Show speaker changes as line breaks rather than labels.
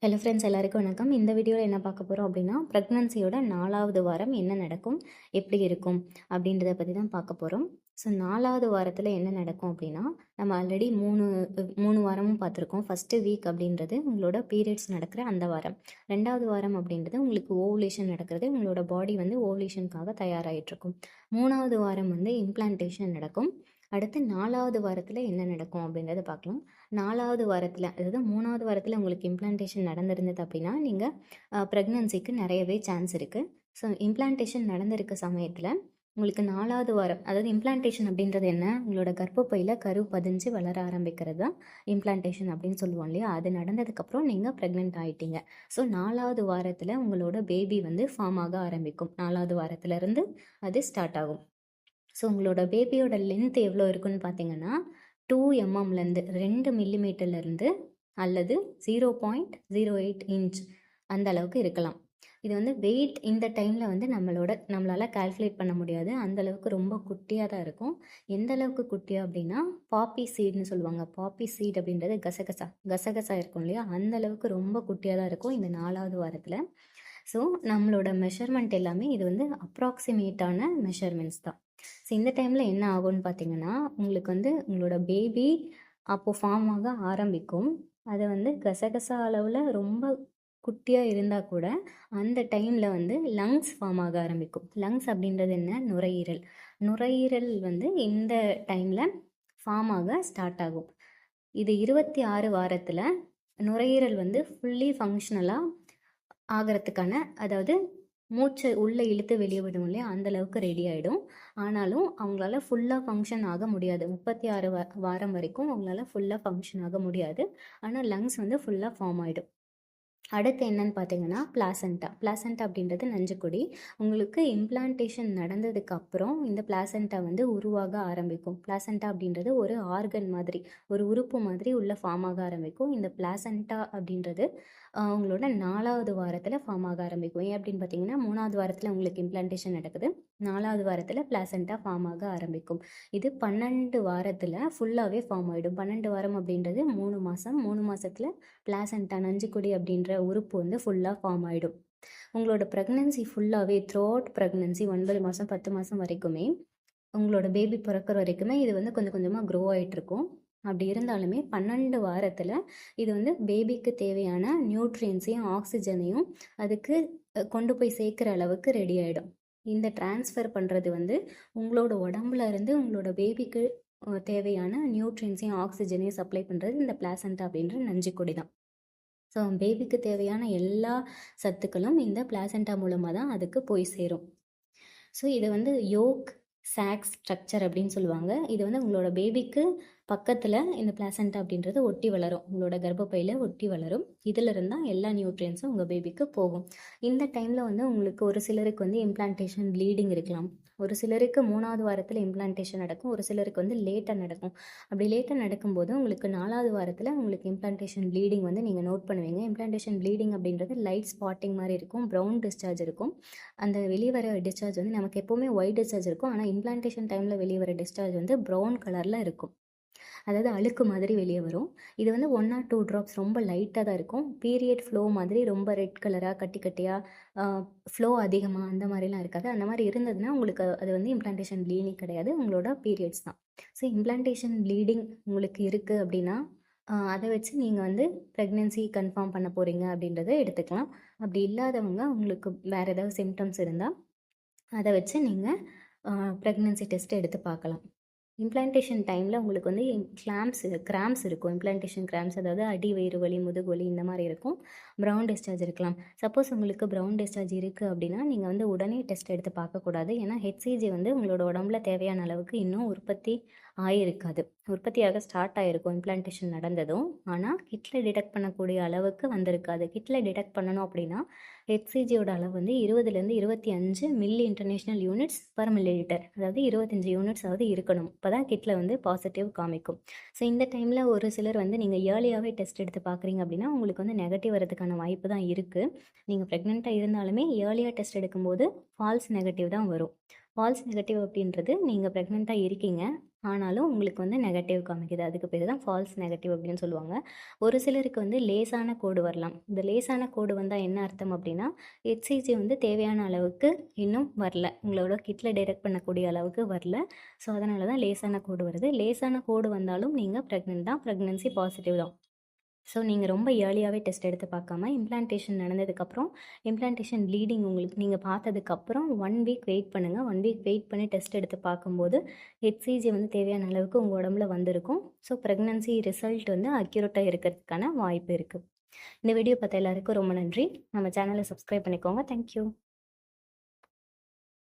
Hello friends, எல்லாருக்கும் வணக்கம். இந்த வீடியோவில் என்ன பார்க்க போகிறோம் அப்படின்னா, ப்ரெக்னன்சியோட 4வது வாரம் என்ன நடக்கும், எப்படி இருக்கும் அப்படின்றத பற்றி தான் பார்க்க போகிறோம். ஸோ 4வது வாரத்தில் என்ன நடக்கும் அப்படின்னா, நம்ம ஆல்ரெடி மூணு வாரமும் பார்த்துருக்கோம். ஃபஸ்ட்டு வீக் அப்படின்றது உங்களோட பீரியட்ஸ் நடக்கிற அந்த வாரம். 2வது வாரம் அப்படின்றது உங்களுக்கு ஓவுலேஷன் நடக்கிறது, உங்களோட பாடி வந்து ஓவுலேஷனுக்காக தயாராகிட்டுருக்கும். 3வது வாரம் வந்து இம்ப்ளான்டேஷன் நடக்கும். அடுத்து 4வது வாரத்தில் என்ன நடக்கும் அப்படின்றத பார்க்கலாம். 4வது வாரத்தில், அதாவது 3வது வாரத்தில் உங்களுக்கு இம்ப்ளான்டேஷன் நடந்திருந்தது அப்படின்னா, நீங்கள் ப்ரெக்னன்சிக்கு நிறையவே சான்ஸ் இருக்குது. ஸோ இம்ப்ளான்டேஷன் நடந்திருக்க சமயத்தில் உங்களுக்கு 4வது வாரம், அதாவது இம்ப்ளான்டேஷன் அப்படின்றது என்ன, உங்களோட கர்ப்பப்பையில் கரு பதிஞ்சு வளர ஆரம்பிக்கிறது தான் இம்ப்ளான்டேஷன் அப்படின்னு சொல்லுவோம் இல்லையா. அது நடந்ததுக்கப்புறம் நீங்கள் ப்ரெக்னென்ட் ஆகிட்டீங்க. ஸோ 4வது வாரத்தில் உங்களோட பேபி வந்து ஃபார்ம் ஆக ஆரம்பிக்கும். 4வது வாரத்துலேருந்து அது ஸ்டார்ட் ஆகும். ஸோ உங்களோட பேபியோட லென்த் எவ்வளோ இருக்குன்னு பார்த்தீங்கன்னா, 2 எம்எம்லேருந்து 2 மில்லிமீட்டர்லேருந்து அல்லது 0.08 இன்ச் அந்த அளவுக்கு இருக்கலாம். இது வந்து வெயிட் இந்த டைமில் வந்து நம்மளால் கால்குலேட் பண்ண முடியாது. அந்த அளவுக்கு ரொம்ப குட்டியாக தான் இருக்கும். எந்த அளவுக்கு குட்டியாக அப்படின்னா, பாப்பி சீட்னு சொல்லுவாங்க. பாப்பி சீட் அப்படின்றது கசகசா இருக்கும் இல்லையா, அந்த அளவுக்கு ரொம்ப குட்டியாக தான் இருக்கும் இந்த 4வது வாரத்தில். ஸோ நம்மளோட மெஷர்மெண்ட் எல்லாமே இது வந்து அப்ராக்சிமேட்டான மெஷர்மெண்ட்ஸ் தான். ஸோ இந்த டைமில் என்ன ஆகும்னு பார்த்தீங்கன்னா, உங்களுக்கு வந்து உங்களோட பேபி அப்போது ஃபார்ம் ஆக ஆரம்பிக்கும். அதை வந்து கசகசா அளவில் ரொம்ப குட்டியாக இருந்தால் கூட அந்த டைமில் வந்து லங்ஸ் ஃபார்ம் ஆக ஆரம்பிக்கும். லங்ஸ் அப்படின்றது என்ன, நுரையீரல். நுரையீரல் வந்து இந்த டைமில் ஃபார்ம் ஆக ஸ்டார்ட் ஆகும். இது 26 வாரத்தில் நுரையீரல் வந்து ஃபுல்லி ஃபங்க்ஷனலாக ஆகிறதுக்கான, அதாவது மூச்சை உள்ளே இழுத்து வெளியே விடும் இல்லையா, அந்தளவுக்கு ரெடி ஆகிடும். ஆனாலும் அவங்களால ஃபுல்லாக ஃபங்க்ஷன் ஆக முடியாது. 36 வாரம் வரைக்கும் அவங்களால ஃபுல்லாக ஃபங்க்ஷன் ஆக முடியாது. ஆனால் லங்ஸ் வந்து ஃபுல்லாக ஃபார்ம் ஆகிடும். அடுத்து என்னன்னு பார்த்தீங்கன்னா, பிளாசண்டா அப்படின்றது நஞ்சுக்கொடி. உங்களுக்கு இம்ப்ளான்டேஷன் நடந்ததுக்கு அப்புறம் இந்த பிளாசண்டா வந்து உருவாக ஆரம்பிக்கும். பிளாசண்டா அப்படின்றது ஒரு ஆர்கன் மாதிரி, ஒரு உறுப்பு மாதிரி உள்ள ஃபார்ம் ஆக ஆரம்பிக்கும். இந்த பிளாசண்டா அப்படின்றது உங்களோட 4வது வாரத்தில் ஃபார்ம் ஆக ஆரம்பிக்கும். ஏன் அப்படின்னு பார்த்தீங்கன்னா, 3வது வாரத்தில் உங்களுக்கு இம்ப்ளான்டேஷன் நடக்குது, 4வது வாரத்தில் பிளாசண்டா ஃபார்ம் ஆக ஆரம்பிக்கும். இது 12 வாரத்தில் ஃபுல்லாகவே ஃபார்ம் ஆகிடும். 12 வாரம் அப்படின்றது 3 மாதம். 3 மாதத்தில் பிளாசண்டா நஞ்சுக்கொடி அப்படின்ற உறுப்பு வந்து ஃபுல்லாக ஃபார்ம் ஆகிடும். உங்களோட ப்ரெக்னன்சி ஃபுல்லாகவே த்ரூ அவுட் ப்ரெக்னன்சி 9 மாதம் 10 மாதம் வரைக்குமே, உங்களோட பேபி பிறக்கிற வரைக்குமே இது வந்து கொஞ்சம் கொஞ்சமாக க்ரோ ஆகிட்டுருக்கும். அப்படி இருந்தாலுமே 12 வாரத்தில் இது வந்து பேபிக்கு தேவையான நியூட்ரியன்ஸையும் ஆக்சிஜனையும் அதுக்கு கொண்டு போய் சேர்க்குற அளவுக்கு ரெடி ஆகிடும். இந்த டிரான்ஸ்ஃபர் பண்ணுறது வந்து உங்களோட உடம்புல இருந்து உங்களோட பேபிக்கு தேவையான நியூட்ரியன்ஸையும் ஆக்சிஜனையும் சப்ளை பண்ணுறது இந்த பிளாசண்டா அப்படின்ற நஞ்சுக்கொடி தான். ஸோ பேபிக்கு தேவையான எல்லா சத்துக்களும் இந்த பிளாசண்டா மூலமாக தான் அதுக்கு போய் சேரும். ஸோ இதை வந்து யோக் சாக் ஸ்ட்ரக்சர் அப்படின்னு சொல்லுவாங்க. இது வந்து உங்களோட பேபிக்கு பக்கத்தில் இந்த பிளாசண்டா அப்படின்றது ஒட்டி வளரும், உங்களோட கர்ப்பப்பையில் ஒட்டி வளரும். இதில் இருந்தால் எல்லா நியூட்ரியன்ஸும் உங்கள் பேபிக்கு போகும். இந்த டைமில் வந்து உங்களுக்கு ஒரு சிலருக்கு வந்து இம்ப்ளான்டேஷன் ப்ளீடிங் இருக்கலாம். ஒரு சிலருக்கு 3வது வாரத்தில் இம்ப்ளான்டேஷன் நடக்கும், ஒரு சிலருக்கு வந்து லேட்டாக நடக்கும். அப்படி லேட்டாக நடக்கும்போது உங்களுக்கு 4வது வாரத்தில் உங்களுக்கு இம்ப்ளான்டேஷன் ப்ளீடிங் வந்து நீங்கள் நோட் பண்ணுவீங்க. இம்ப்ளான்டேஷன் ப்ளீடிங் அப்படின்றது லைட் ஸ்பாட்டிங் மாதிரி இருக்கும், ப்ரௌன் டிஸ்சார்ஜ் இருக்கும். அந்த வெளியே வர டிஸ்சார்ஜ் வந்து நமக்கு எப்போவுமே ஒயிட் டிஸ்சார்ஜ் இருக்கும், ஆனால் இம்ப்ளான்டேஷன் டைமில் வெளியே வர டிஸ்சார்ஜ் வந்து ப்ரௌன் கலரில் இருக்கும். அதாவது அழுக்கு மாதிரி வெளியே வரும். இது வந்து 1 or 2 ட்ராப்ஸ் ரொம்ப லைட்டாக தான் இருக்கும். பீரியட் ஃப்ளோ மாதிரி ரொம்ப ரெட் கலராக கட்டி கட்டியாக ஃப்ளோ அதிகமாக அந்த மாதிரிலாம் இருக்காது. அந்த மாதிரி இருந்ததுன்னா உங்களுக்கு அது வந்து இம்ப்ளான்டேஷன் ப்ளீடிங் கிடையாது, உங்களோட பீரியட்ஸ் தான். ஸோ இம்ப்ளான்டேஷன் ப்ளீடிங் உங்களுக்கு இருக்குது அப்படின்னா அதை வச்சு நீங்கள் வந்து ப்ரெக்னென்சி கன்ஃபார்ம் பண்ண போகிறீங்க அப்படின்றத எடுத்துக்கலாம். அப்படி இல்லாதவங்க உங்களுக்கு வேறு ஏதாவது சிம்டம்ஸ் இருந்தால் அதை வச்சு நீங்கள் ப்ரெக்னென்சி டெஸ்ட் எடுத்து பார்க்கலாம். இம்ப்ளான்டேஷன் டைமில் உங்களுக்கு வந்து கிராம்ஸ் இருக்கும். இம்ப்ளான்டேஷன் கிராம்ஸ், அதாவது அடி வயிறு வலி, முதுகு வலி இந்த மாதிரி இருக்கும். ப்ரௌன் டிஸ்சார்ஜ் இருக்கலாம். சப்போஸ் உங்களுக்கு ப்ரௌன் டிஸ்சார்ஜ் இருக்குது அப்படின்னா நீங்கள் வந்து உடனே டெஸ்ட் எடுத்து பார்க்கக்கூடாது. ஏன்னா ஹெச்சிஜி வந்து உங்களோட உடம்புல தேவையான அளவுக்கு இன்னும் உற்பத்தி ஆகிருக்காது. உற்பத்தியாக ஸ்டார்ட் ஆகிருக்கும் இம்ப்ளான்டேஷன் நடந்ததும், ஆனால் கிட்டில் டிடெக்ட் பண்ணக்கூடிய அளவுக்கு வந்திருக்காது. கிட்டில் டிடெக்ட் பண்ணணும் அப்படின்னா ஹெச்சிஜியோட அளவு வந்து 20லேருந்து 25 milli international units per milli litre, அதாவது 25 யூனிட்ஸ் இருக்கணும். அப்போ தான் கிட்டில் வந்து பாசிட்டிவ் காமிக்கும். ஸோ இந்த டைமில் ஒரு சிலர் வந்து நீங்கள் ஏர்லியாகவே டெஸ்ட் எடுத்து பார்க்குறீங்க அப்படின்னா உங்களுக்கு வந்து நெகட்டிவ் வரதுக்கான வாய்ப்பு தான் இருக்குது. நீங்கள் ப்ரெக்னெண்ட்டாக இருந்தாலுமே ஏர்லியாக டெஸ்ட் எடுக்கும்போது ஃபால்ஸ் நெகட்டிவ் தான் வரும். ஃபால்ஸ் நெகட்டிவ் அப்படின்றது நீங்கள் ப்ரெக்னெண்ட்டாக இருக்கீங்க, ஆனாலும் உங்களுக்கு வந்து நெகட்டிவ் காமிக்குது. அதுக்கு பேர் தான் ஃபால்ஸ் நெகட்டிவ் அப்படின்னு சொல்லுவாங்க. ஒரு சிலருக்கு வந்து லேசான கோடு வரலாம். இந்த லேசான கோடு வந்தா என்ன அர்த்தம் அப்படின்னா, ஹெச்சிஜி வந்து தேவையான அளவுக்கு இன்னும் வரல. உங்களோட கிட்ல டிடெக்ட் பண்ணக்கூடிய அளவுக்கு வரல. ஸோ, அதனால தான் லேசான கோடு வருது. லேசான கோடு வந்தாலும் நீங்க பிரெக்னன்ட் தான். பிரெக்னன்சி பாசிட்டிவ் தான். ஸோ, நீங்கள் ரொம்ப ஏர்லியாகவே டெஸ்ட் எடுத்து பார்க்காம இம்ப்ளான்டேஷன் நடந்ததுக்கப்புறம், இம்ப்ளான்டேஷன் ப்ளீடிங் உங்களுக்கு நீங்கள் பார்த்ததுக்கப்புறம் 1 வீக் வெயிட் பண்ணுங்கள். 1 வீக் வெயிட் பண்ணி டெஸ்ட் எடுத்து பார்க்கும்போது, ஹெச்சிஜி வந்து தேவையான அளவுக்கு உங்கள் உடம்புல வந்திருக்கும். ஸோ, ப்ரெக்னன்சி ரிசல்ட் வந்து அக்யூரேட்டாக இருக்கிறதுக்கான வாய்ப்பு இருக்குது. இந்த வீடியோ பார்த்த எல்லாருக்கும் ரொம்ப நன்றி. நம்ம சேனலை சப்ஸ்கிரைப் பண்ணிக்கோங்க. தேங்க்யூ.